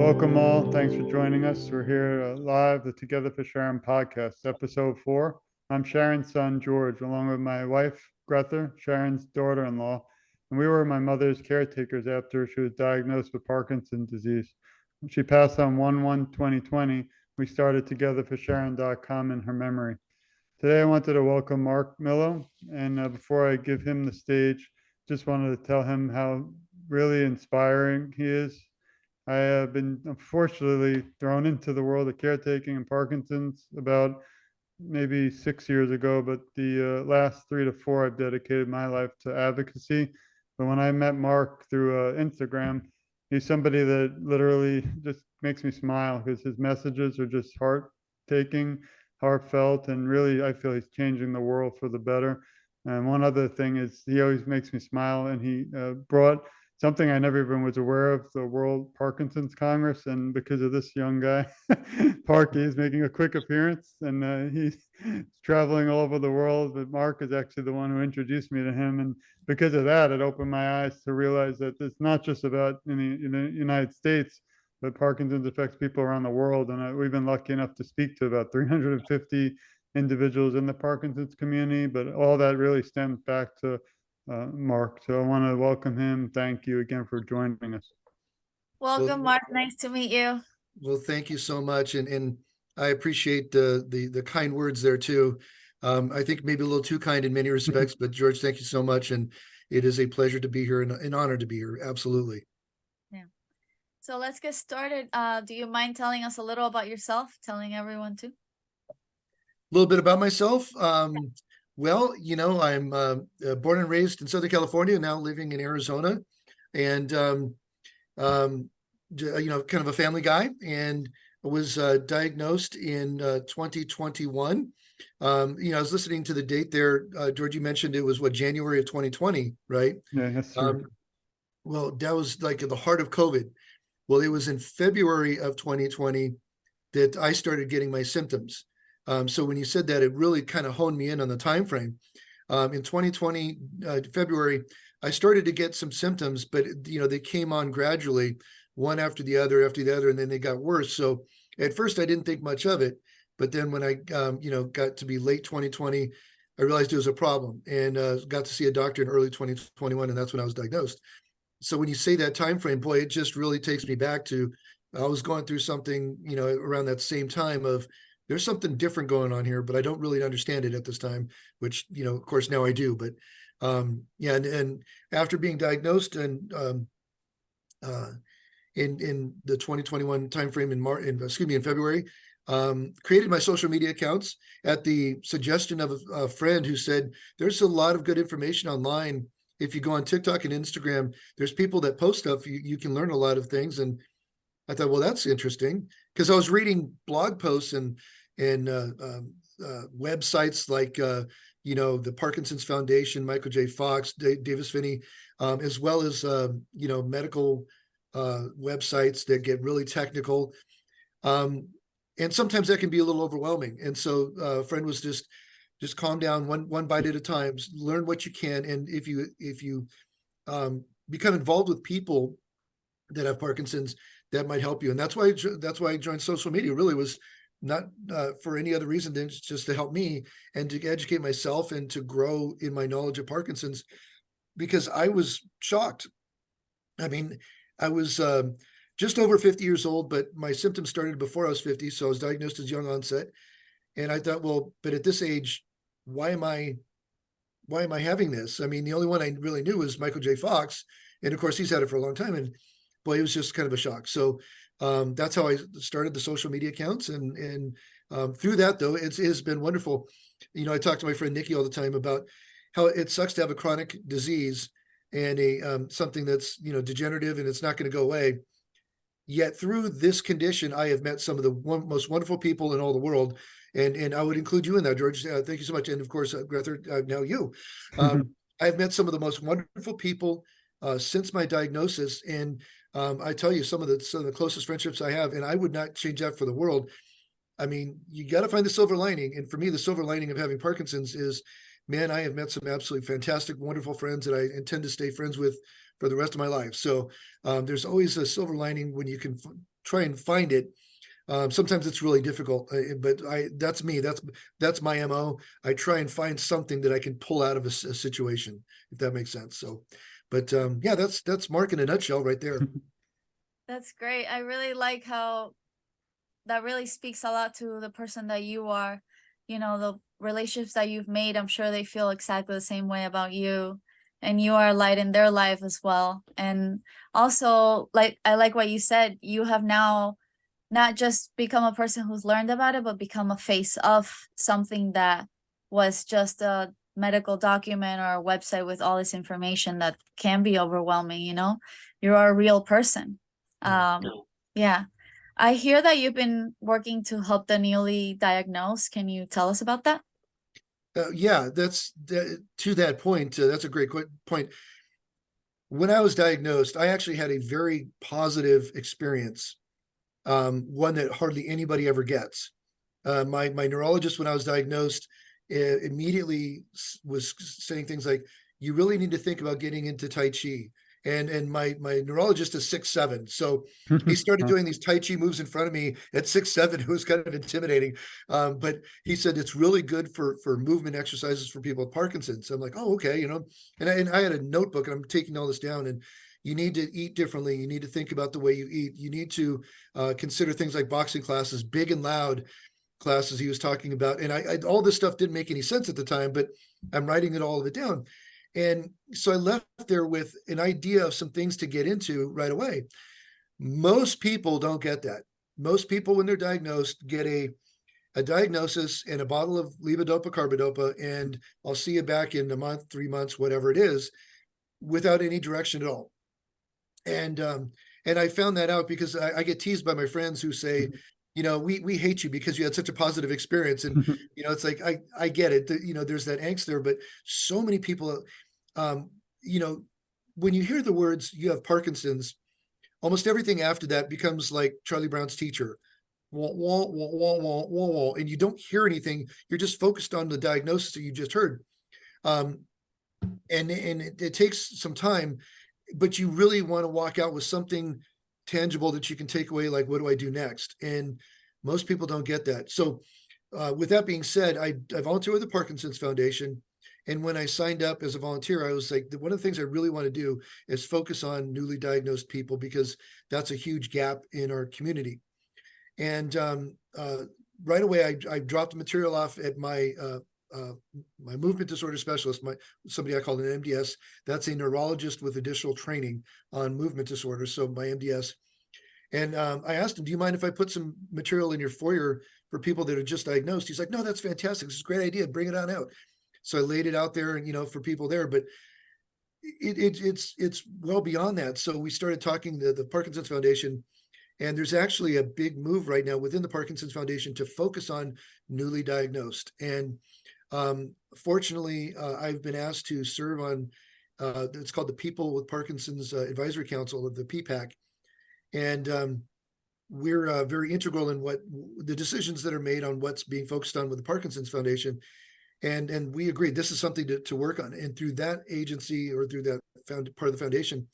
Welcome all. Thanks for joining us. We're here live, the Together for Sharon podcast, episode 4. I'm Sharon's son, George, along with my wife, Greta, Sharon's daughter-in-law, and we were my mother's caretakers after she was diagnosed with Parkinson's disease. When she passed on 1/1/2020, we started TogetherForSharon.com in her memory. Today, I wanted to welcome Mark Milow, and before I give him the stage, just wanted to tell him how really inspiring he is. I have been unfortunately thrown into the world of caretaking and Parkinson's about maybe 6 years ago, but the last 3 to 4, I've dedicated my life to advocacy. But when I met Mark through Instagram, he's somebody that literally just makes me smile because his messages are just heart taking, heartfelt, and really, I feel he's changing the world for the better. And one other thing is he always makes me smile, and he brought something I never even was aware of, the World Parkinson's Congress. And because of this young guy, Parky is making a quick appearance, and he's traveling all over the world. But Mark is actually the one who introduced me to him. And because of that, it opened my eyes to realize that it's not just about in the United States, but Parkinson's affects people around the world. And we've been lucky enough to speak to about 350 individuals in the Parkinson's community. But all that really stems back to Mark. So I want to welcome him. Thank you again for joining us. Welcome, Mark. Nice to meet you. Well, thank you so much, and I appreciate the kind words there too. I think maybe a little too kind in many respects, but George, thank you so much, and it is a pleasure to be here and an honor to be here. Absolutely. Yeah. So let's get started. Do you mind telling us a little about yourself? Telling everyone too. A little bit about myself. Well, I'm born and raised in Southern California, now living in Arizona, and kind of a family guy, and was diagnosed in 2021. I was listening to the date there, George, you mentioned it was January of 2020, right? Yeah, that's true. Well, that was like at the heart of COVID. Well, it was in February of 2020 that I started getting my symptoms. So when you said that, it really kind of honed me in on the time frame. In 2020, February, I started to get some symptoms, but they came on gradually, one after the other, and then they got worse. So at first, I didn't think much of it, but then when I got to be late 2020, I realized it was a problem, and got to see a doctor in early 2021, and that's when I was diagnosed. So when you say that time frame, boy, it just really takes me back to I was going through something, around that same time of there's something different going on here, but I don't really understand it at this time, which, of course, now I do. But and after being diagnosed and in the 2021 timeframe in February, created my social media accounts at the suggestion of a friend who said, there's a lot of good information online. If you go on TikTok and Instagram, there's people that post stuff. You can learn a lot of things. And I thought, well, that's interesting, because I was reading blog posts and websites like the Parkinson's Foundation, Michael J. Fox, Davis Finney, as well as medical websites that get really technical, and sometimes that can be a little overwhelming. And so a friend was just calm down, one bite at a time, learn what you can, and if you become involved with people that have Parkinson's, that might help you. And that's why I joined social media. Really was not for any other reason than just to help me and to educate myself and to grow in my knowledge of Parkinson's, because I was shocked. I mean, I was just over 50 years old, but my symptoms started before I was 50. So I was diagnosed as young onset. And I thought, well, but at this age, why am I having this? I mean, the only one I really knew was Michael J. Fox. And of course, he's had it for a long time. And boy, it was just kind of a shock. So that's how I started the social media accounts. And through that, though, it's been wonderful. I talk to my friend Nikki all the time about how it sucks to have a chronic disease and something that's, degenerative, and it's not going to go away. Yet through this condition, I have met some of the most wonderful people in all the world. And I would include you in that, George. Thank you so much. And of course, Greta, now you. I've met some of the most wonderful people since my diagnosis. And I tell you, some of the closest friendships I have, and I would not change that for the world. I mean, you got to find the silver lining. And for me, the silver lining of having Parkinson's is, man, I have met some absolutely fantastic, wonderful friends that I intend to stay friends with for the rest of my life. So there's always a silver lining when you can try and find it. Sometimes it's really difficult, but that's me. That's my MO. I try and find something that I can pull out of a situation, if that makes sense. So, but yeah, that's Mark in a nutshell right there. That's great. I really like how that really speaks a lot to the person that you are. You know, the relationships that you've made, I'm sure they feel exactly the same way about you. And you are light in their life as well. And also, like, I like what you said, you have now not just become a person who's learned about it, but become a face of something that was just a medical document or a website with all this information that can be overwhelming, you know? You're a real person. Yeah. Yeah. I hear that you've been working to help the newly diagnosed. Can you tell us about that? Yeah, to that point. That's a great point. When I was diagnosed, I actually had a very positive experience, one that hardly anybody ever gets. My neurologist, when I was diagnosed, immediately was saying things like, "You really need to think about getting into Tai Chi." And my neurologist is 6'7", so he started doing these Tai Chi moves in front of me at 6'7". It was kind of intimidating, but he said it's really good for movement exercises for people with Parkinson's. So I'm like, oh, okay, And I had a notebook, and I'm taking all this down. And you need to eat differently. You need to think about the way you eat. You need to consider things like boxing classes, big and loud classes he was talking about. And I all this stuff didn't make any sense at the time, but I'm writing all of it down. And so I left there with an idea of some things to get into right away. Most people don't get that. Most people, when they're diagnosed, get a diagnosis and a bottle of levodopa carbidopa, and I'll see you back in a month, 3 months, whatever it is, without any direction at all. And I found that out because I get teased by my friends who say, we hate you because you had such a positive experience. And, it's like, I get it, there's that angst there, but so many people, when you hear the words, you have Parkinson's, almost everything after that becomes like Charlie Brown's teacher. Wah, wah, wah, wah, wah, wah, wah, and you don't hear anything. You're just focused on the diagnosis that you just heard. And it takes some time, but you really want to walk out with something tangible that you can take away, like, what do I do next? And most people don't get that. So with that being said, I volunteer with the Parkinson's Foundation. And when I signed up as a volunteer, I was like, one of the things I really want to do is focus on newly diagnosed people, because that's a huge gap in our community. And right away, I dropped the material off at my movement disorder specialist, somebody I call an MDS. That's a neurologist with additional training on movement disorders, so my MDS. And I asked him, do you mind if I put some material in your foyer for people that are just diagnosed? He's like, no, that's fantastic. This is a great idea. Bring it on out. So I laid it out there, and for people there, but it's well beyond that. So we started talking to the Parkinson's Foundation, and there's actually a big move right now within the Parkinson's Foundation to focus on newly diagnosed. And fortunately, I've been asked to serve on, it's called the People with Parkinson's Advisory Council of the PPAC. And we're very integral in what the decisions that are made on what's being focused on with the Parkinson's Foundation. And we agreed this is something to work on. And through that agency, or through that part of the foundation,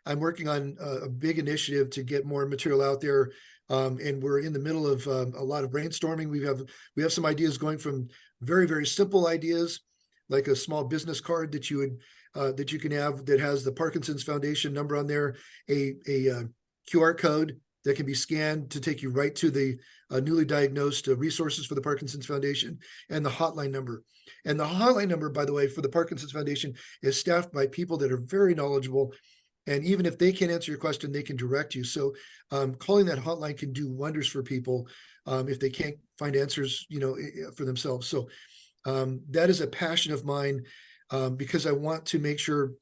I'm working on a big initiative to get more material out there. And we're in the middle of a lot of brainstorming. We have some ideas going from very, very simple ideas, like a small business card that you can have that has the Parkinson's Foundation number on there, a QR code that can be scanned to take you right to the newly diagnosed resources for the Parkinson's Foundation, and the hotline number. And the hotline number, by the way, for the Parkinson's Foundation is staffed by people that are very knowledgeable. And even if they can't answer your question, they can direct you. So calling that hotline can do wonders for people if they can't find answers, for themselves. So that is a passion of mine, because I want to make sure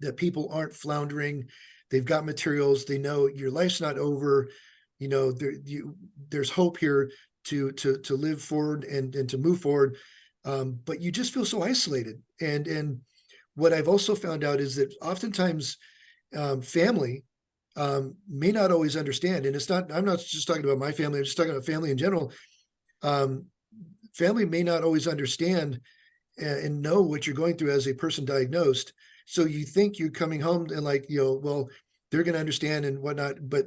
that people aren't floundering. They've got materials. They know your life's not over. There's hope here to live forward and to move forward. But you just feel so isolated. And what I've also found out is that oftentimes family may not always understand. And I'm not just talking about my family. I'm just talking about family in general. Family may not always understand and know what you're going through as a person diagnosed. So you think you're coming home and well, they're going to understand and whatnot. But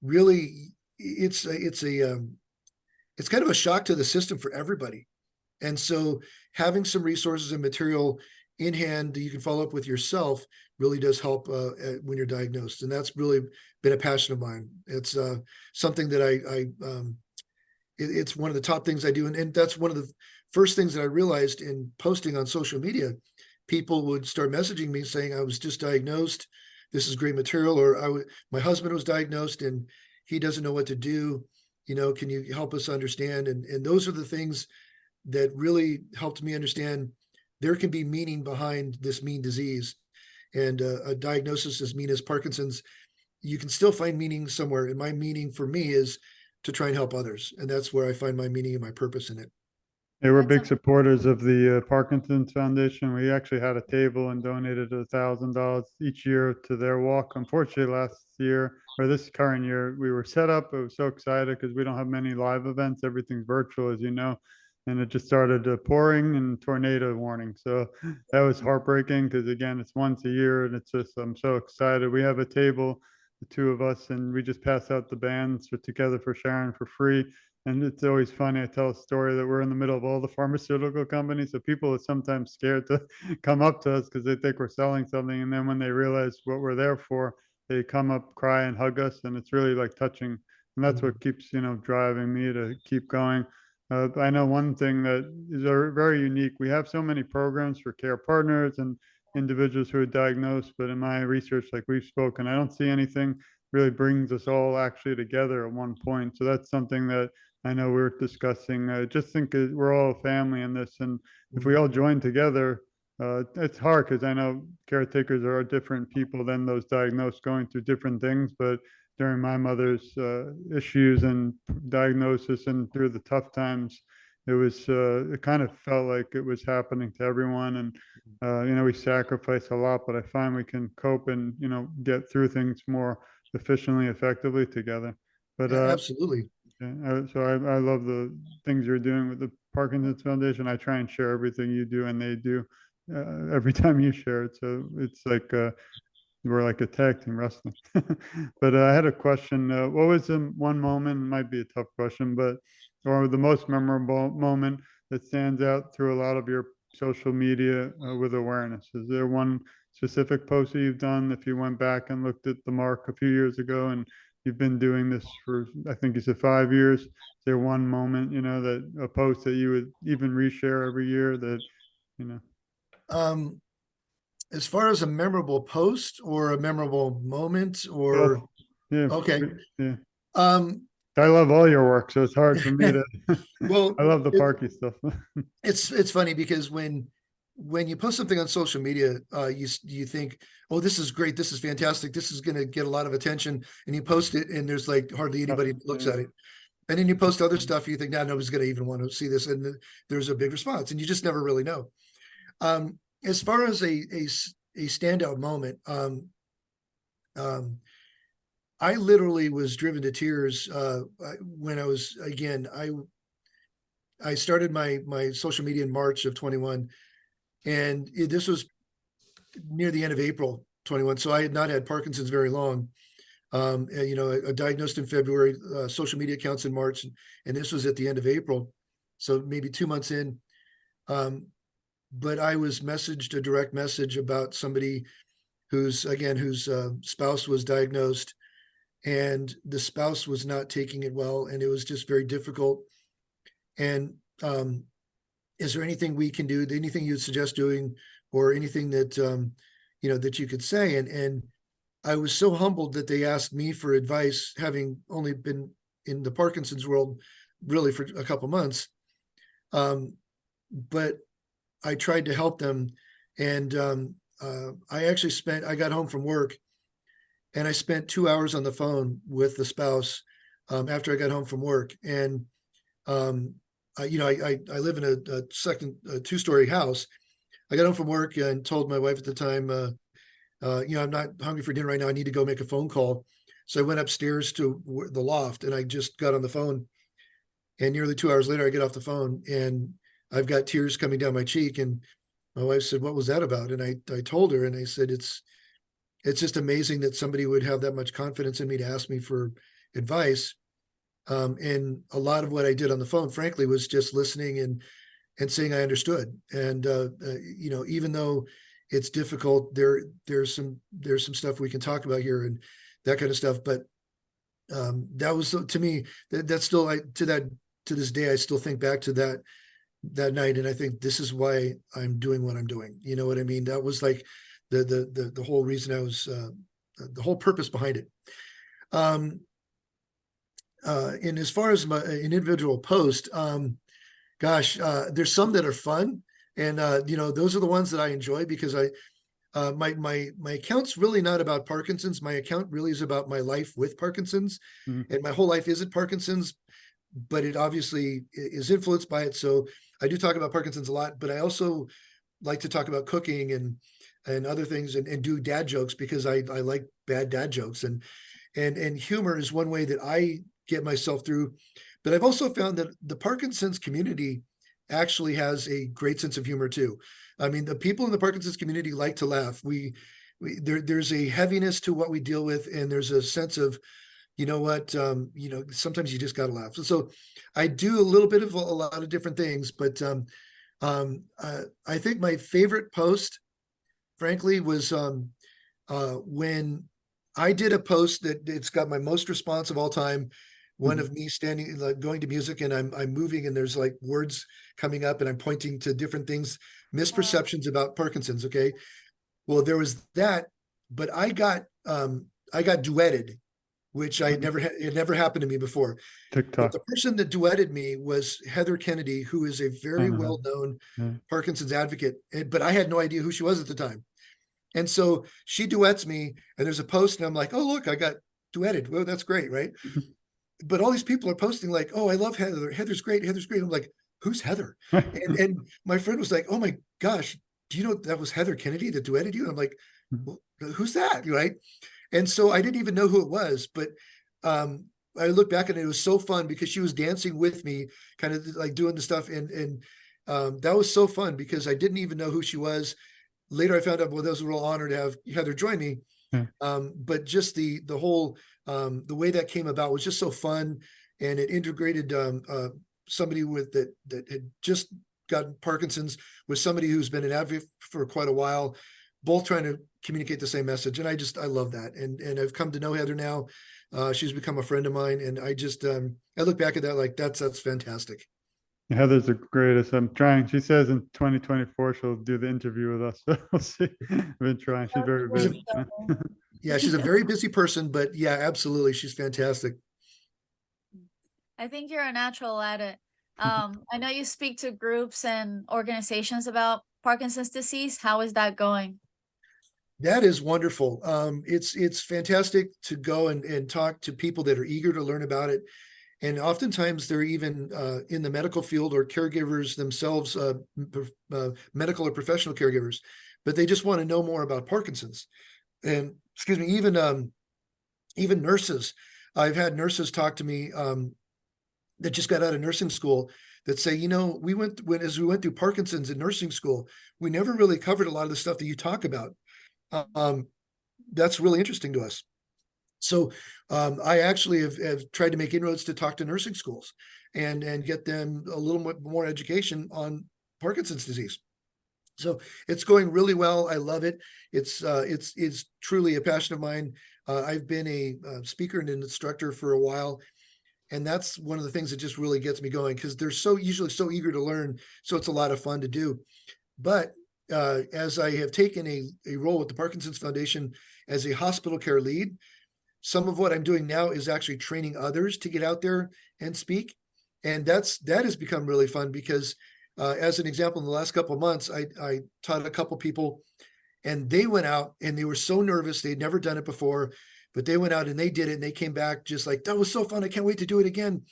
really, it's kind of a shock to the system for everybody. And so having some resources and material in hand that you can follow up with yourself really does help when you're diagnosed. And that's really been a passion of mine. It's something that it's one of the top things I do. And that's one of the first things that I realized in posting on social media. People would start messaging me saying, I was just diagnosed. This is great material. Or my husband was diagnosed and he doesn't know what to do. Can you help us understand? And those are the things that really helped me understand there can be meaning behind this mean disease. And a diagnosis as mean as Parkinson's, you can still find meaning somewhere. And my meaning for me is to try and help others. And that's where I find my meaning and my purpose in it. They were That's big supporters of the Parkinson's Foundation. We actually had a table and donated $1,000 each year to their walk. Unfortunately, last year or this current year, we were set up. I was so excited because we don't have many live events. Everything's virtual, as you know. And it just started pouring and tornado warning. So that was heartbreaking because, again, it's once a year and it's just, I'm so excited. We have a table, the two of us, and we just pass out the bands for Together for Sharon for free. And it's always funny. I tell a story that we're in the middle of all the pharmaceutical companies. So people are sometimes scared to come up to us because they think we're selling something. And then when they realize what we're there for, they come up, cry, and hug us. And it's really like touching. And that's what keeps, driving me to keep going. I know one thing that is very unique. We have so many programs for care partners and individuals who are diagnosed. But in my research, like we've spoken, I don't see anything really brings us all actually together at one point. So that's something that I know we were discussing. I just think we're all a family in this, and if we all join together, it's hard because I know caretakers are different people than those diagnosed, going through different things. But during my mother's issues and diagnosis, and through the tough times, it kind of felt like it was happening to everyone, and we sacrifice a lot, but I find we can cope and get through things more efficiently, effectively together. But Absolutely. so I love the things you're doing with the Parkinson's Foundation. I try and share everything you do and they do every time you share it. So it's like we're like a tag team wrestling. But I had a question. What was the one moment? It might be a tough question, but or the most memorable moment that stands out through a lot of your social media with awareness? Is there one specific post that you've done? If you went back and looked at the mark a few years ago and you've been doing this for, I think you said 5 years. Is there one moment, that a post that you would even reshare every year that, you know? Um, as far as a memorable post or a memorable moment Both. or Yeah. okay. Yeah. Um, I love all your work, so it's hard for me to. well, I love the Parky stuff. it's funny because when you post something on social media, you think, oh, this is great, this is fantastic, this is going to get a lot of attention, and you post it, and there's like hardly anybody looks at it. And then you post other stuff, you think, nah, nobody's going to even want to see this, and there's a big response, and you just never really know. As far as a standout moment, I literally was driven to tears when I was, again, I started my social media in March of 21, and this was near the end of April 21. So I had not had Parkinson's very long. Diagnosed in February, social media accounts in March, and this was at the end of April. So maybe 2 months in. But I was messaged a direct message about somebody whose spouse was diagnosed, and the spouse was not taking it well, and it was just very difficult. And is there anything we can do, anything you'd suggest doing, or anything that that you could say? And I was so humbled that they asked me for advice, having only been in the Parkinson's world really for a couple months. But I tried to help them, and I got home from work, and I spent 2 hours on the phone with the spouse after I got home from work. And I live in a two-story house. I got home from work and told my wife at the time, I'm not hungry for dinner right now. I need to go make a phone call. So I went upstairs to the loft, and I just got on the phone. And nearly 2 hours later, I get off the phone, and I've got tears coming down my cheek. And my wife said, "What was that about?" And I told her, and I said, it's just amazing that somebody would have that much confidence in me to ask me for advice. And a lot of what I did on the phone, frankly, was just listening and saying I understood. And you know, even though it's difficult, there's some stuff we can talk about here and that kind of stuff. But that was, to me, that's still, to this day, I still think back to that night, and I think this is why I'm doing what I'm doing. You know what I mean? That was like the whole reason I was, the whole purpose behind it. And as far as an individual post, gosh, there's some that are fun, and you know, those are the ones that I enjoy because my account's really not about Parkinson's. My account really is about my life with Parkinson's, and my whole life isn't Parkinson's, but it obviously is influenced by it. So I do talk about Parkinson's a lot, but I also like to talk about cooking and other things, and do dad jokes because I like bad dad jokes, and humor is one way that I get myself through. But I've also found that the Parkinson's community actually has a great sense of humor too. I mean, the people in the Parkinson's community like to laugh. There's a heaviness to what we deal with, and there's a sense of, you know what, you know, sometimes you just got to laugh. So I do a little bit of a lot of different things, but I think my favorite post, frankly, was when I did a post that it's got my most response of all time. One of me standing, like going to music, and I'm moving, and there's like words coming up, and I'm pointing to different things, misperceptions about Parkinson's. Okay, well, there was that, but I got duetted, which I never had. It never happened to me before. But TikTok. the person that duetted me was Heather Kennedy, who is a very well-known Parkinson's advocate, but I had no idea who she was at the time. And so she duets me, and there's a post, and I'm like, oh, look, I got duetted. Well, that's great, right? But all these people are posting like, oh, I love Heather. Heather's great. Heather's great. I'm like, who's Heather? And my friend was like, oh my gosh, do you know that was Heather Kennedy that duetted you? And I'm like, well, who's that? Right. And so I didn't even know who it was, but I look back and it was so fun because she was dancing with me, kind of like doing the stuff. And that was so fun because I didn't even know who she was. Later I found out, well, that was a real honor to have Heather join me. But just the whole, the way that came about was just so fun, and it integrated somebody that had just gotten Parkinson's with somebody who's been an advocate for quite a while, both trying to communicate the same message. And I love that. And I've come to know Heather now. She's become a friend of mine, and I just I look back at that like that's fantastic. Heather's the greatest. I'm trying. She says in 2024 she'll do the interview with us. We'll see. I've been trying. She's very busy. Yeah, she's a very busy person, but yeah, absolutely, she's fantastic. I think you're a natural at it. I know you speak to groups and organizations about Parkinson's disease. How is that going? That is wonderful. It's fantastic to go and talk to people that are eager to learn about it. And oftentimes they're even in the medical field or caregivers themselves, medical or professional caregivers, but they just want to know more about Parkinson's. And excuse me, even nurses. I've had nurses talk to me that just got out of nursing school that say, you know, as we went through Parkinson's in nursing school, we never really covered a lot of the stuff that you talk about. That's really interesting to us. So I actually have tried to make inroads to talk to nursing schools and get them a little more education on Parkinson's disease. So it's going really well. I love it. It's truly a passion of mine. I've been a speaker and an instructor for a while, and that's one of the things that just really gets me going because they're usually so eager to learn. So it's a lot of fun to do. But as I have taken a role with the Parkinson's Foundation as a hospital care lead, some of what I'm doing now is actually training others to get out there and speak. And that has become really fun because as an example, in the last couple of months, I taught a couple people, and they went out and they were so nervous. They'd never done it before, but they went out and they did it, and they came back just like, that was so fun. I can't wait to do it again.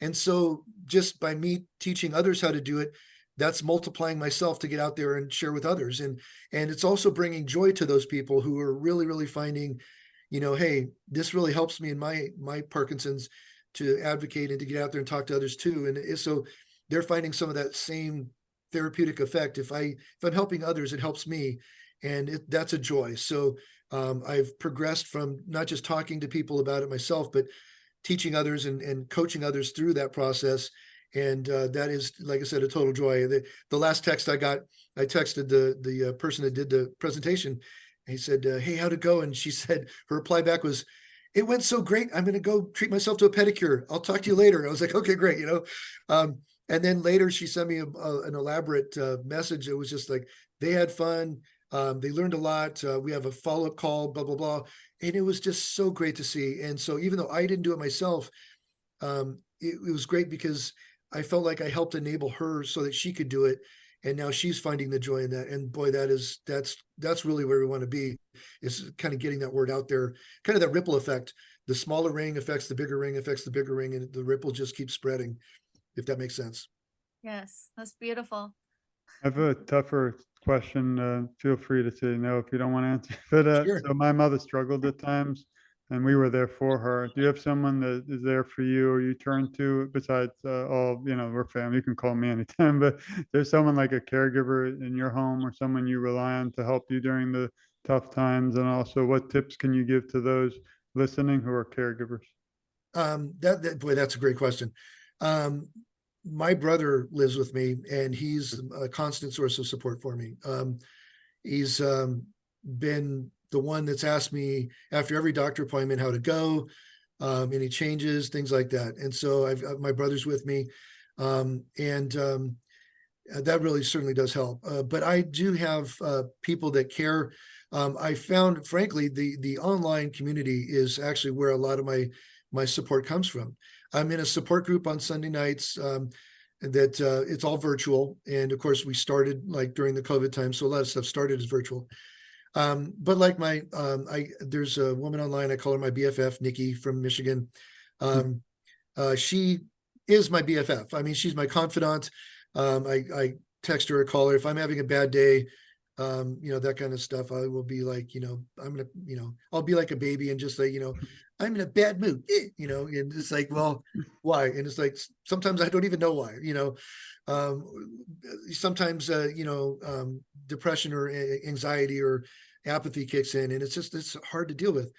And so just by me teaching others how to do it, that's multiplying myself to get out there and share with others. And it's also bringing joy to those people who are really, really finding, you know, hey, this really helps me in my Parkinson's to advocate and to get out there and talk to others too. And so they're finding some of that same therapeutic effect. If I'm helping others, it helps me, and that's a joy. So I've progressed from not just talking to people about it myself, but teaching others and coaching others through that process. And that is, like I said, a total joy. The last text I got, I texted the person that did the presentation. And he said, "Hey, how'd it go?" And she said, her reply back was, "It went so great. I'm going to go treat myself to a pedicure. I'll talk to you later." I was like, "Okay, great." And then later she sent me an elaborate message. It was just like, they had fun. They learned a lot. We have a follow-up call, blah, blah, blah. And it was just so great to see. And so even though I didn't do it myself, it was great because I felt like I helped enable her so that she could do it. And now she's finding the joy in that. And boy, that's really where we want to be, is kind of getting that word out there, kind of that ripple effect. The smaller ring affects the bigger ring, affects the bigger ring, and the ripple just keeps spreading, if that makes sense. Yes, that's beautiful. I have a tougher question. Feel free to say no if you don't want to answer. But Sure. so my mother struggled at times, and we were there for her. Do you have someone that is there for you, or you turn to besides all, we're family. You can call me anytime, but there's someone like a caregiver in your home, or someone you rely on to help you during the tough times? And also, what tips can you give to those listening who are caregivers? Boy, that's a great question. My brother lives with me, and he's a constant source of support for me. He's been the one that's asked me after every doctor appointment how to go, any changes, things like that. And so my brother's with me, and that really certainly does help. But I do have people that care. I found, frankly, the online community is actually where a lot of my support comes from. I'm in a support group on Sunday nights that it's all virtual. And of course, we started like during the COVID time. So a lot of stuff started as virtual. But like there's a woman online, I call her my BFF, Nikki from Michigan. She is my BFF. I mean, she's my confidant. I text her or call her if I'm having a bad day, that kind of stuff. I will be like, I'll be like a baby and just say, I'm in a bad mood, and it's like, well, why? And it's like, sometimes I don't even know why, sometimes, depression or anxiety or apathy kicks in, and it's hard to deal with.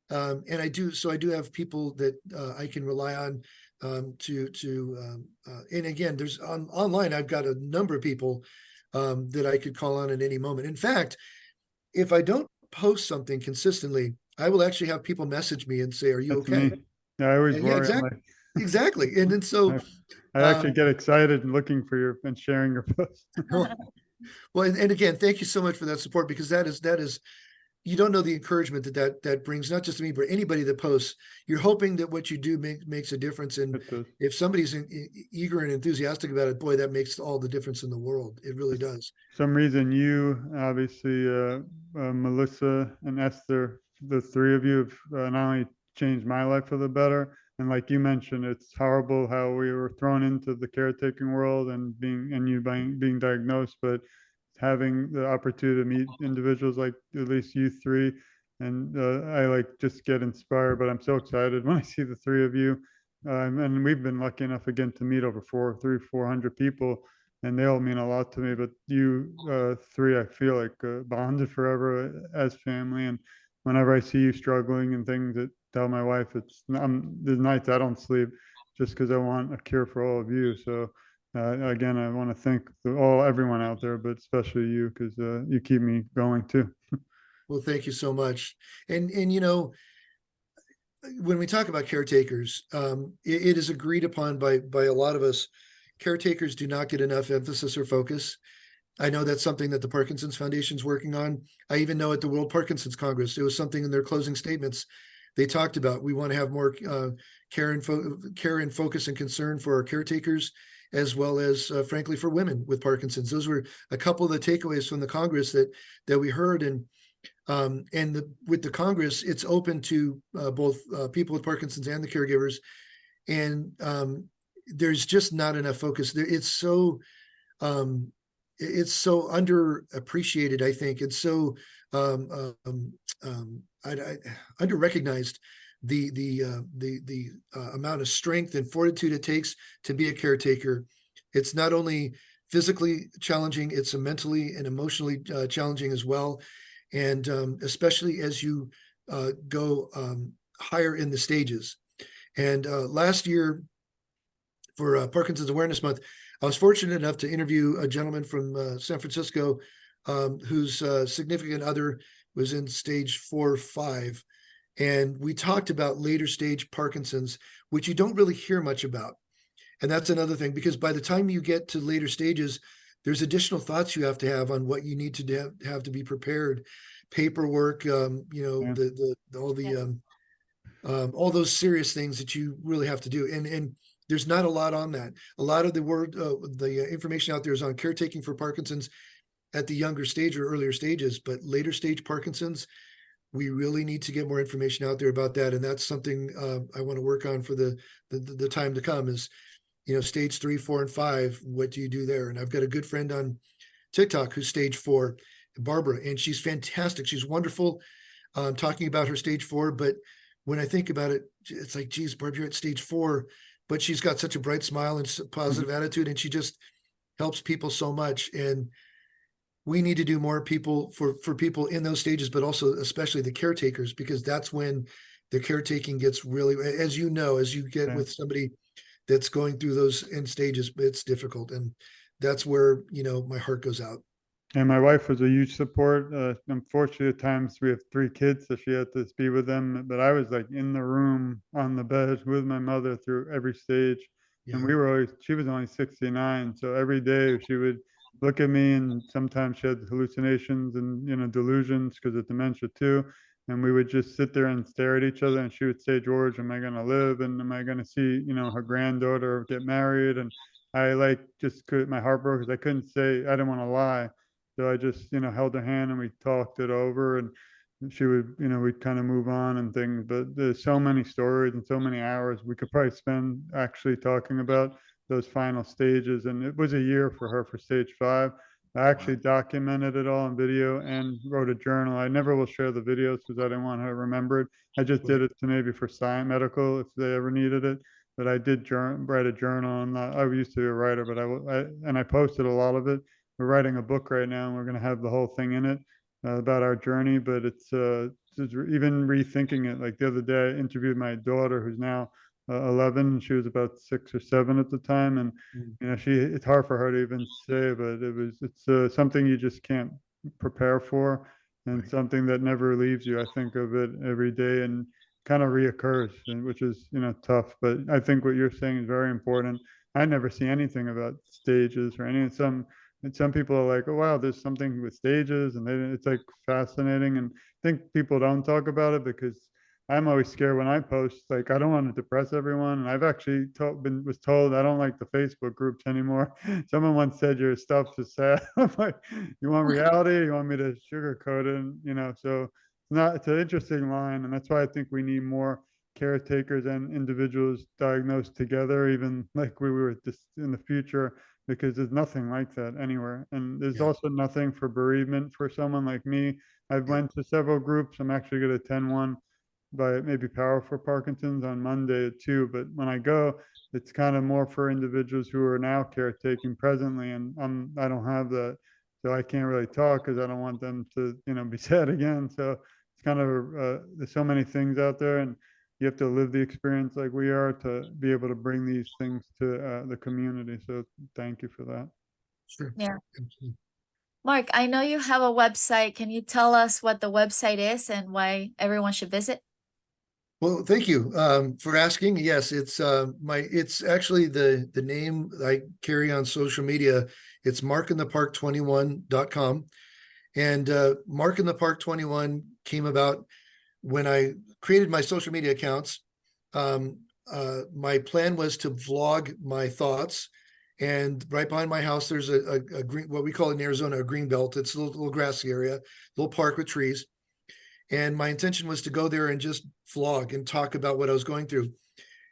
And I do have people that I can rely on and again, there's online, I've got a number of people that I could call on at any moment. In fact, if I don't post something consistently, I will actually have people message me and say, "Are you That's okay?" me. Yeah, I always Yeah, worry. I'm exactly. like, Exactly. And then so, I actually get excited and looking for your and sharing your posts. well, and again, thank you so much for that support, because that is, you don't know the encouragement that brings, not just to me, but anybody that posts. You're hoping that what you do makes a difference. And It does. if somebody's eager and enthusiastic about it, boy, that makes all the difference in the world. It really does. Some reason you, obviously, Melissa and Esther, the three of you have not only changed my life for the better, and like you mentioned, it's horrible how we were thrown into the caretaking world and being diagnosed, but having the opportunity to meet individuals like at least you three, and I like just get inspired. But I'm so excited when I see the three of you, and we've been lucky enough again to meet over 400 people, and they all mean a lot to me. But you three, I feel like bonded forever as family. And whenever I see you struggling and things, that tell my wife there's nights I don't sleep just because I want a cure for all of you. So again, I want to thank everyone out there, but especially you, because you keep me going too. Well, thank you so much. And when we talk about caretakers, it is agreed upon by a lot of us. Caretakers do not get enough emphasis or focus. I know that's something that the Parkinson's Foundation is working on. I even know at the World Parkinson's Congress, it was something in their closing statements they talked about. We want to have more care and focus and concern for our caretakers, as well as, frankly, for women with Parkinson's. Those were a couple of the takeaways from the Congress that we heard. And with the Congress, it's open to both people with Parkinson's and the caregivers. And there's just not enough focus there. It's so underappreciated. I think it's so under recognized, the amount of strength and fortitude it takes to be a caretaker. It's not only physically challenging, it's mentally and emotionally challenging as well. And especially as you go higher in the stages. And last year for Parkinson's Awareness Month, I was fortunate enough to interview a gentleman from San Francisco whose significant other was in stage 4 or 5. And we talked about later stage Parkinson's, which you don't really hear much about. And that's another thing, because by the time you get to later stages, there's additional thoughts you have to have on what you need to have to be prepared, paperwork, Yeah. all those serious things that you really have to do. And there's not a lot on that. A lot of the information out there is on caretaking for Parkinson's at the younger stage or earlier stages, but later stage Parkinson's, we really need to get more information out there about that. And that's something I want to work on for the time to come is, stage 3, 4, and 5. What do you do there? And I've got a good friend on TikTok who's stage 4, Barbara, and she's fantastic. She's wonderful talking about her stage 4. But when I think about it, it's like, geez, Barb, you're at stage 4, but she's got such a bright smile and positive attitude, and she just helps people so much. And we need to do more for people in those stages, but also especially the caretakers, because that's when the caretaking gets really, as you get Yeah. with somebody that's going through those end stages, it's difficult. And that's where, my heart goes out. And my wife was a huge support. Unfortunately, at times we have 3 kids, so she had to be with them. But I was like in the room on the bed with my mother through every stage. And Yeah. she was only 69. So every day she would look at me, and sometimes she had hallucinations and, delusions because of dementia too. And we would just sit there and stare at each other. And she would say, George, am I going to live? And am I going to see, her granddaughter get married? And I my heart broke because I couldn't say, I didn't want to lie. So I just, held her hand and we talked it over, and she would, we'd kind of move on and things. But there's so many stories and so many hours we could probably spend actually talking about those final stages. And it was a year for her for stage 5. I actually documented it all in video and wrote a journal. I never will share the videos because I didn't want her to remember it. I just did Right. it to maybe for science medical if they ever needed it. But I did write a journal, and I used to be a writer, but I posted a lot of it. We're writing a book right now, and we're going to have the whole thing in it about our journey. But it's even rethinking it. Like the other day, I interviewed my daughter, who's now 11. She was about 6 or 7 at the time, and Mm. it's hard for her to even say, but it's something you just can't prepare for, and Right. something that never leaves you. I think of it every day and kind of reoccurs, which is tough. But I think what you're saying is very important. I never see anything about stages or any some people are like, oh wow, there's something with stages, and it's like fascinating. And I think people don't talk about it because I'm always scared when I post. Like, I don't want to depress everyone, and I've actually was told I don't like the Facebook groups anymore. Someone once said your stuff's is sad. I'm like, you want reality? You want me to sugarcoat it? And, so it's an interesting line, and that's why I think we need more caretakers and individuals diagnosed together, even like we were just in the future, because there's nothing like that anywhere. And there's Yeah. also nothing for bereavement for someone like me. I've Yeah. went to several groups. I'm actually going to attend one by maybe Power for Parkinson's on Monday at 2. But when I go, it's kind of more for individuals who are now caretaking presently, and I don't have that, so I can't really talk because I don't want them to be sad again. So it's kind of there's so many things out there, and you have to live the experience like we are to be able to bring these things to the community. So thank you for that. Sure. Yeah. Absolutely. Mark, I know you have a website. Can you tell us what the website is and why everyone should visit? Well, thank you for asking. Yes, it's actually the name I carry on social media. It's markinthepark21.com. And Mark in the Park 21 came about when I created my social media accounts. My plan was to vlog my thoughts. And right behind my house, there's a green, what we call in Arizona, a green belt. It's a little grassy area, little park with trees. And my intention was to go there and just vlog and talk about what I was going through.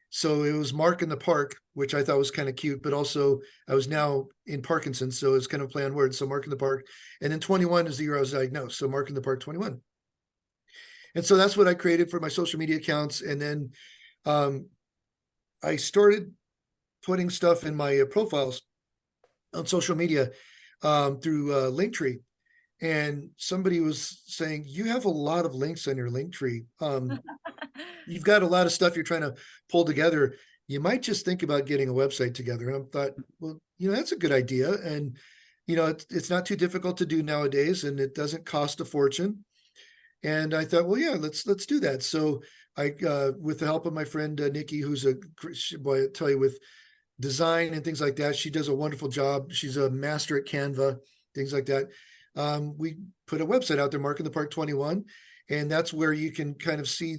So it was Mark in the Park, which I thought was kind of cute, but also I was now in Parkinson's, so it's kind of play on words. So Mark in the Park, and then 21 is the year I was diagnosed. So Mark in the Park 21. And so that's what I created for my social media accounts. And then I started putting stuff in my profiles on social media through Linktree. And somebody was saying, you have a lot of links on your Linktree. you've got a lot of stuff you're trying to pull together. You might just think about getting a website together. And I thought, well, that's a good idea. And, it's not too difficult to do nowadays, and it doesn't cost a fortune. And I thought, well, yeah, let's do that. So I, with the help of my friend Nikki, who's boy, I tell you, with design and things like that, she does a wonderful job. She's a master at Canva, things like that. We put a website out there, Mark in the Park 21, and that's where you can kind of see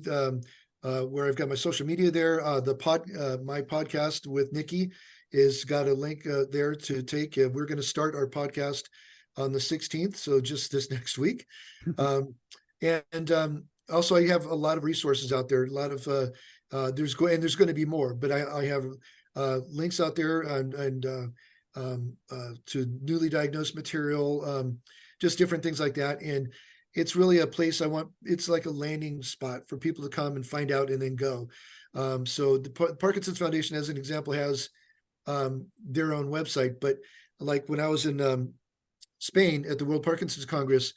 where I've got my social media there. My podcast with Nikki is got a link there to take. We're going to start our podcast on the 16th, so just this next week. Also, I have a lot of resources out there. A lot of there's going to be more, but I have links out there and to newly diagnosed material, just different things like that. And it's really a place it's like a landing spot for people to come and find out and then go. So the Parkinson's Foundation, as an example, has their own website. But like when I was in Spain at the World Parkinson's Congress,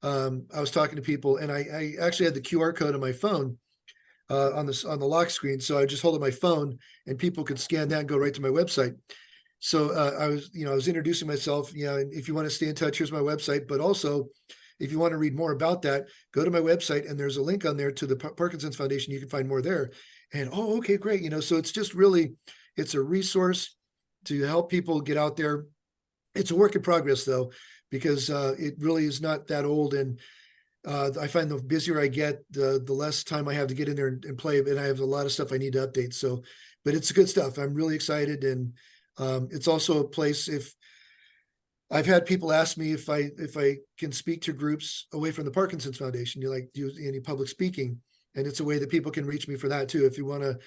I was talking to people, and I actually had the QR code on my phone on the lock screen. So I just hold up my phone, and people could scan that and go right to my website. So I was introducing myself. And if you want to stay in touch, here's my website. But also, if you want to read more about that, go to my website, and there's a link on there to the Parkinson's Foundation. You can find more there. And okay, great. So it's just really, it's a resource to help people get out there. It's a work in progress, though, because it really is not that old. And I find the busier I get, the less time I have to get in there and play. And I have a lot of stuff I need to update. So, but it's good stuff. I'm really excited. And it's also a place, if I've had people ask me if I can speak to groups away from the Parkinson's Foundation, do any public speaking? And it's a way that people can reach me for that too. If you want to,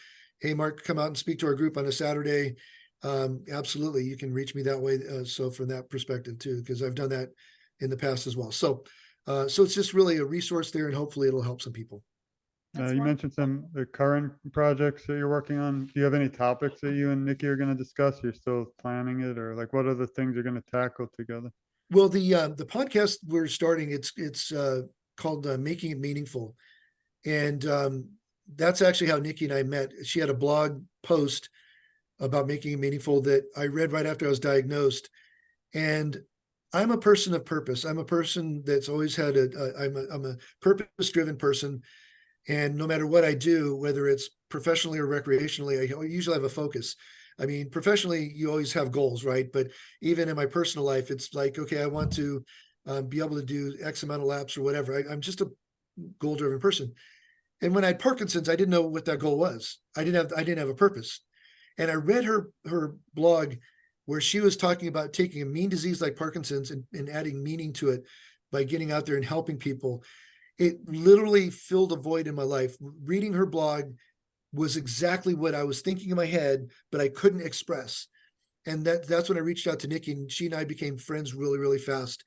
hey, Mark, come out and speak to our group on a Saturday, absolutely, you can reach me that way. So from that perspective too, because I've done that in the past as well. So it's just really a resource there, and hopefully it'll help some people. You mentioned the current projects that you're working on. Do you have any topics that you and Nikki are going to discuss? You're still planning it, or like what are the things you're going to tackle together? Well, the podcast we're starting, it's called Making It Meaningful, and that's actually how Nikki and I met. She had a blog post about making it meaningful that I read right after I was diagnosed, and I'm a person of purpose. I'm a person that's always had I'm a purpose-driven person. And no matter what I do, whether it's professionally or recreationally, I usually have a focus. I mean, professionally, you always have goals, right? But even in my personal life, it's like, okay, I want to be able to do X amount of laps or whatever. I'm just a goal-driven person. And when I had Parkinson's, I didn't know what that goal was. I didn't have a purpose. And I read her blog where she was talking about taking a mean disease like Parkinson's and adding meaning to it by getting out there and helping people. It literally filled a void in my life. Reading her blog was exactly what I was thinking in my head, but I couldn't express. And that's when I reached out to Nikki, and she and I became friends really, really fast.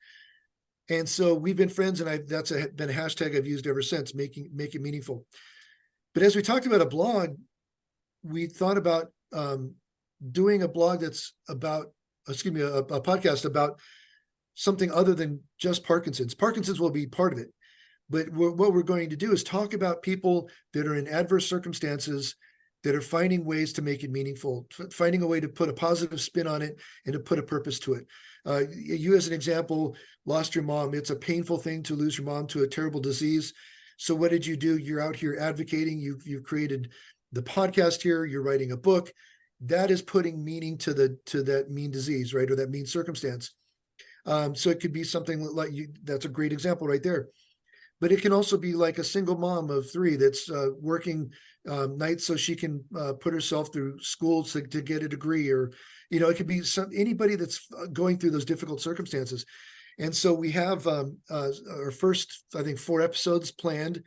And so we've been friends, and that's been a hashtag I've used ever since, make it meaningful. But as we talked about a blog, we thought about doing a blog that's about, a podcast about something other than just Parkinson's. Parkinson's will be part of it. But what we're going to do is talk about people that are in adverse circumstances that are finding ways to make it meaningful, finding a way to put a positive spin on it and to put a purpose to it. You, as an example, lost your mom. It's a painful thing to lose your mom to a terrible disease. So what did you do? You're out here advocating. You've created the podcast here. You're writing a book. That is putting meaning to that mean disease, right? Or that mean circumstance. So it could be something like that's a great example right there. But it can also be like a single mom of 3 that's working nights so she can put herself through school to get a degree, or, it could be anybody that's going through those difficult circumstances. And so we have our first, I think, 4 episodes planned,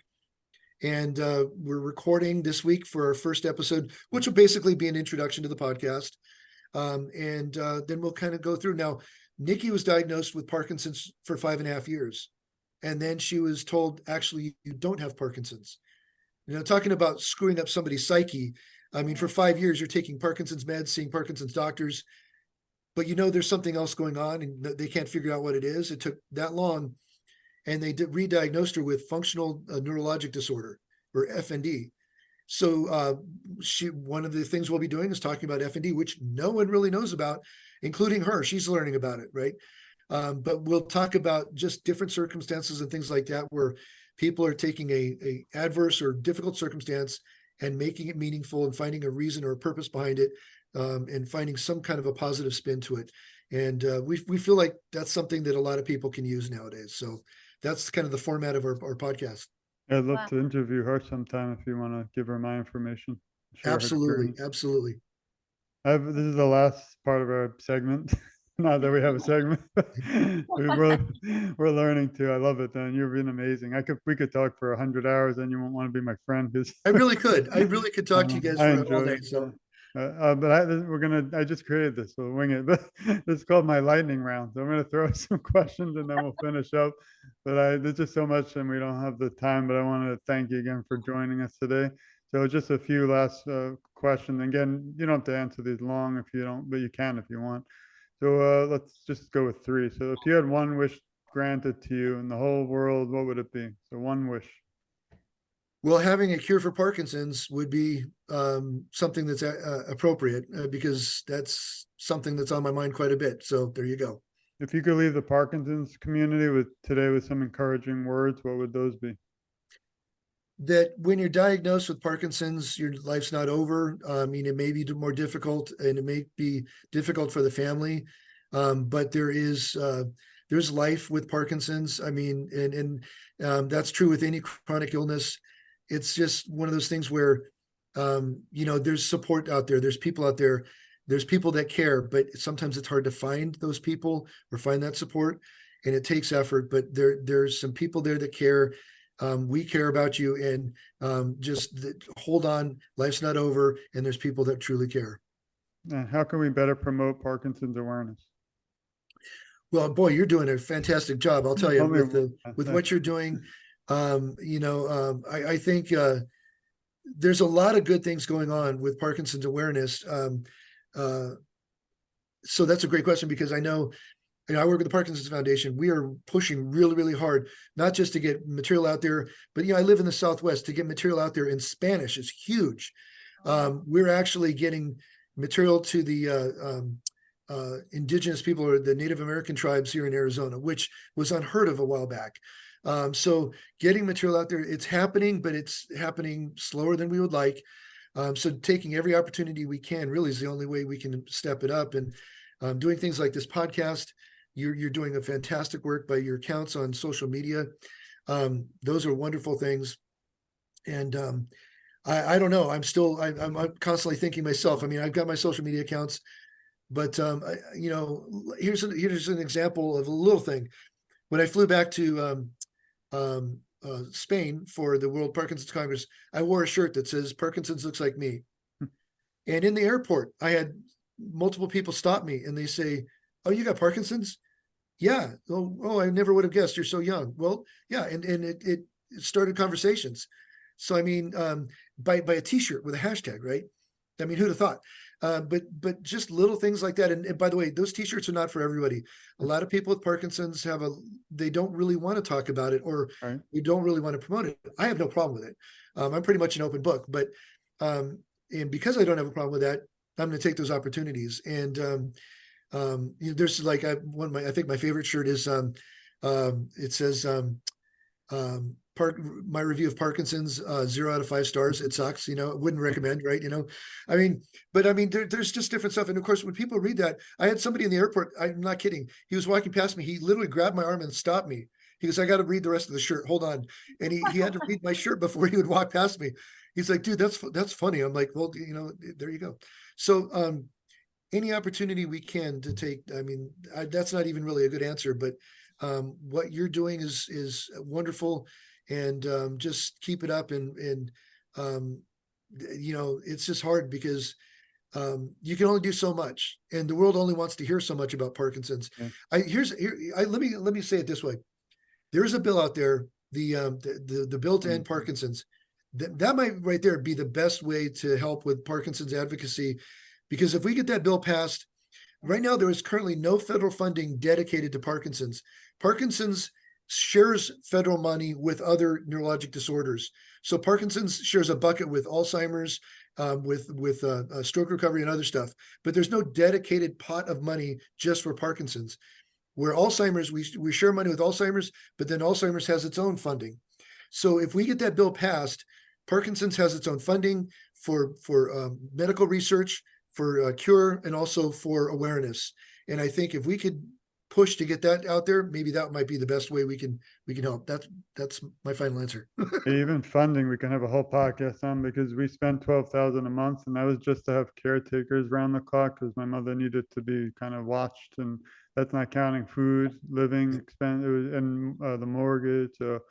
and we're recording this week for our first episode, which will basically be an introduction to the podcast. And then we'll kind of go through. Now, Nikki was diagnosed with Parkinson's for 5.5 years. And then she was told, actually, you don't have Parkinson's. Talking about screwing up somebody's psyche. I mean, for 5 years, you're taking Parkinson's meds, seeing Parkinson's doctors, but there's something else going on, and they can't figure out what it is. It took that long, and they re-diagnosed her with functional neurologic disorder, or FND. So one of the things we'll be doing is talking about F&D, which no one really knows about, including her. She's learning about it, right? But we'll talk about just different circumstances and things like that, where people are taking a adverse or difficult circumstance and making it meaningful and finding a reason or a purpose behind it, and finding some kind of a positive spin to it. And we feel like that's something that a lot of people can use nowadays. So that's kind of the format of our podcast. I'd love Wow. to interview her sometime if you want to give her my information, share her Absolutely, experience. absolutely. This is the last part of our segment. Not that we have a segment. we're we're learning too. I love it, Dan. You've been amazing. We could talk for 100 hours, and you won't want to be my friend because I really could. I really could talk to you guys I for all enjoy day. it. So But I just created this, so we'll wing it. But it's called my lightning round. So I'm gonna throw some questions and then we'll finish up. But there's just so much, and we don't have the time. But I want to thank you again for joining us today. So just a few last questions. Again, you don't have to answer these long if you don't, but you can if you want. So let's just go with three. So if you had one wish granted to you in the whole world, what would it be? So one wish. well, having a cure for Parkinson's would be something that's appropriate, because that's something that's on my mind quite a bit. So there you go. If you could leave the Parkinson's community with some encouraging words, what would those be? That when you're diagnosed with Parkinson's, your life's not over. I mean, it may be more difficult, and it may be difficult for the family, but there's life with Parkinson's. I mean, and that's true with any chronic illness. It's just one of those things where, there's support out there. There's people out there. There's people that care, but sometimes it's hard to find those people or find that support, and it takes effort. But there's some people there that care. We care about you, and hold on. Life's not over, and there's people that truly care. And how can we better promote Parkinson's awareness? Well, boy, you're doing a fantastic job. I'll tell you, Only with what you're doing. I think there's a lot of good things going on with Parkinson's awareness. So that's a great question, because I know, I work with the Parkinson's Foundation. We are pushing really, really hard, not just to get material out there, but I live in the Southwest. To get material out there in Spanish is huge. We're actually getting material to the indigenous people, or the Native American tribes here in Arizona, which was unheard of a while back. So getting material out there, it's happening, but it's happening slower than we would like. So taking every opportunity we can really is the only way we can step it up. And doing things like this podcast, you're doing a fantastic work by your accounts on social media. Those are wonderful things. And I don't know. I'm constantly thinking myself. I mean, I've got my social media accounts, but here's an example of a little thing. When I flew back to Spain for the World Parkinson's Congress, I wore a shirt that says "Parkinson's looks like me." And in the airport, I had multiple people stop me, and they say, "Oh, you got Parkinson's?" Yeah. Oh, I never would have guessed. You're so young. Well, yeah. And it started conversations. So, I mean, by a t-shirt with a hashtag, right? I mean, who'd have thought? But just little things like that. And by the way, those t-shirts are not for everybody. A lot of people with Parkinson's they don't really want to talk about it, or Right. they don't really want to promote it. I have no problem with it. I'm pretty much an open book, but and because I don't have a problem with that, I'm going to take those opportunities. And there's like I think my favorite shirt is it says my review of Parkinson's 0 out of 5 stars. It sucks, wouldn't recommend, right? I mean, but I mean, there's just different stuff. And of course, when people read that, I had somebody in the airport, I'm not kidding. He was walking past me. He literally grabbed my arm and stopped me. He goes, "I got to read the rest of the shirt. Hold on." And he had to read my shirt before he would walk past me. He's like, "Dude, that's funny." I'm like, "Well, there you go." So, any opportunity we can to take, I mean, that's not even really a good answer, but what you're doing is wonderful, and just keep it up. And it's just hard because you can only do so much, and the world only wants to hear so much about Parkinson's. Yeah. Let me say it this way. There's a bill out there, the bill to end Parkinson's. That might right there be the best way to help with Parkinson's advocacy. Because if we get that bill passed, right now there is currently no federal funding dedicated to Parkinson's. Parkinson's shares federal money with other neurologic disorders. So Parkinson's shares a bucket with Alzheimer's, with stroke recovery and other stuff, but there's no dedicated pot of money just for Parkinson's. Where Alzheimer's, we share money with Alzheimer's, but then Alzheimer's has its own funding. So if we get that bill passed, Parkinson's has its own funding for medical research, for cure, and also for awareness. And I think if we could push to get that out there, maybe that might be the best way we can help. That's my final answer. Even funding, we can have a whole podcast on, because we spent 12,000 a month, and that was just to have caretakers round the clock because my mother needed to be kind of watched, and that's not counting food, living expense, and the mortgage. So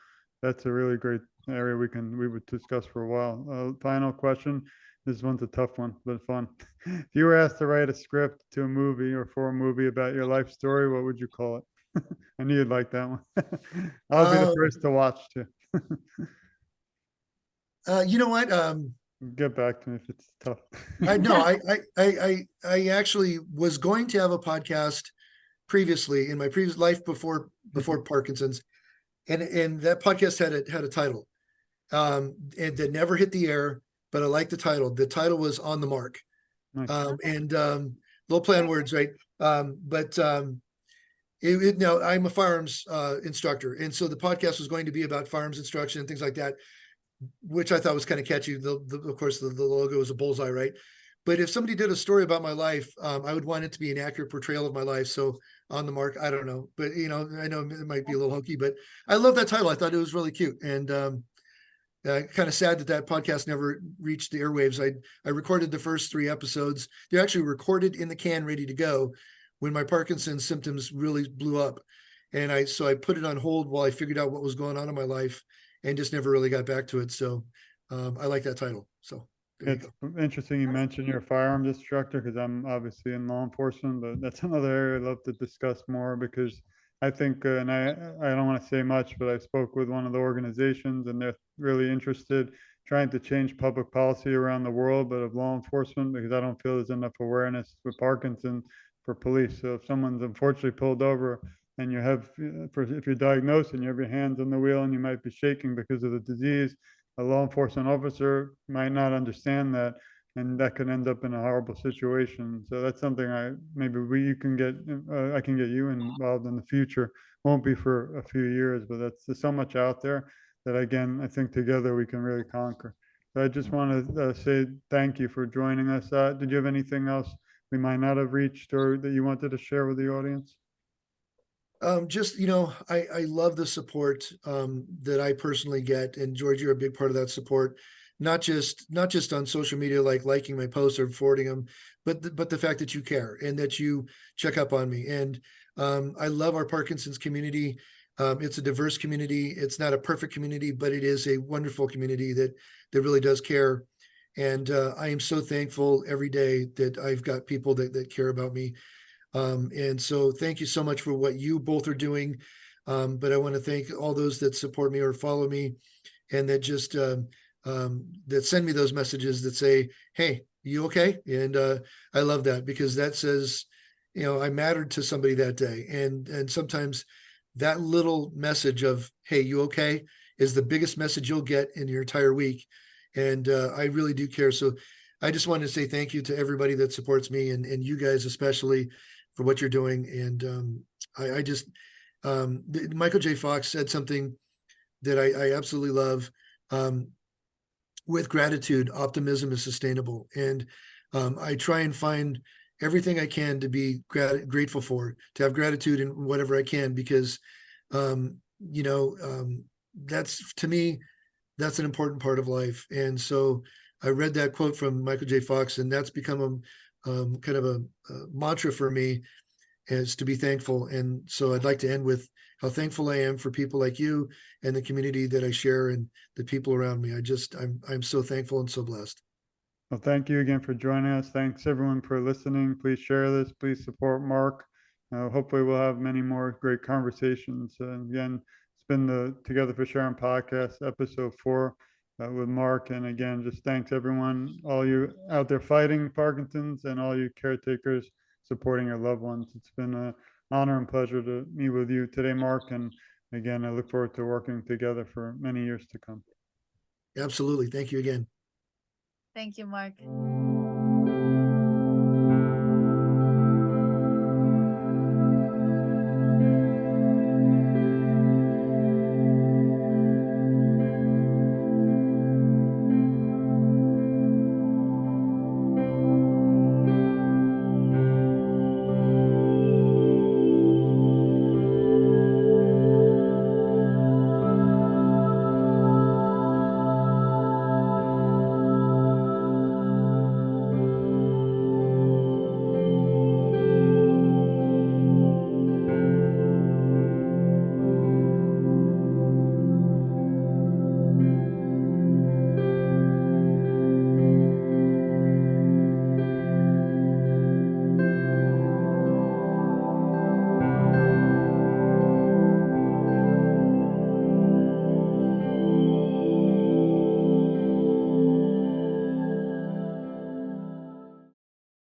that's a really great area we would discuss for a while. Final question. This one's a tough one, but fun. If you were asked to write a script to a movie or for a movie about your life story, what would you call it? I knew you'd like that one. I'll be the first to watch too. You know what? Get back to me if it's tough. I know I actually was going to have a podcast previously in my previous life before Parkinson's, and that podcast had a title, and that never hit the air, but I liked the title. The title was On the Mark. Nice. Little play on words, right? Now I'm a firearms instructor, and so the podcast was going to be about firearms instruction and things like that, which I thought was kind of catchy. Of course, the logo is a bullseye, right? But if somebody did a story about my life, I would want it to be an accurate portrayal of my life. So On the Mark, I don't know, but I know it might be a little hokey, but I love that title. I thought it was really cute, and kind of sad that podcast never reached the airwaves. I recorded the first 3 episodes. They're actually recorded in the can, ready to go, when my Parkinson's symptoms really blew up, and I put it on hold while I figured out what was going on in my life, and just never really got back to it. So I like that title. So there it's interesting you mentioned you're a firearms instructor, because I'm obviously in law enforcement, but that's another area I'd love to discuss more, because I think, and I don't want to say much, but I spoke with one of the organizations, and they're really interested trying to change public policy around the world, but of law enforcement, because I don't feel there's enough awareness with Parkinson for police. So if someone's unfortunately pulled over and you have, if you're diagnosed and you have your hands on the wheel and you might be shaking because of the disease, a law enforcement officer might not understand that, and that could end up in a horrible situation. So that's something you can get, I can get you involved in the future. Won't be for a few years, but there's so much out there that, again, I think together we can really conquer. So I just want to say thank you for joining us. Did you have anything else we might not have reached or that you wanted to share with the audience? Just, I love the support that I personally get, and George, you're a big part of that support, not just on social media, like liking my posts or forwarding them, but the fact that you care and that you check up on me. And I love our Parkinson's community. It's a diverse community. It's not a perfect community, but it is a wonderful community that really does care. And I am so thankful every day that I've got people that care about me. And so thank you so much for what you both are doing. But I want to thank all those that support me or follow me, and that just that send me those messages that say, "Hey, you okay?" And I love that, because that says, I mattered to somebody that day. And sometimes that little message of, "Hey, you okay?" is the biggest message you'll get in your entire week. And I really do care. So I just wanted to say thank you to everybody that supports me, and you guys especially, for what you're doing. And Michael J. Fox said something that I absolutely love. With gratitude, optimism is sustainable. And I try and find everything I can to be grateful for, to have gratitude in whatever I can, because, that's, to me, that's an important part of life. And so I read that quote from Michael J. Fox, and that's become kind of a mantra for me, is to be thankful. And so I'd like to end with how thankful I am for people like you and the community that I share and the people around me. I'm so thankful and so blessed. Well, thank you again for joining us. Thanks everyone for listening. Please share this. Please support Mark. Hopefully we'll have many more great conversations. And again, it's been the Together for Sharon podcast, episode 4 with Mark. And again, just thanks everyone, all you out there fighting Parkinson's, and all you caretakers supporting your loved ones. It's been an honor and pleasure to meet with you today, Mark. And again, I look forward to working together for many years to come. Absolutely. Thank you again. Thank you, Mark.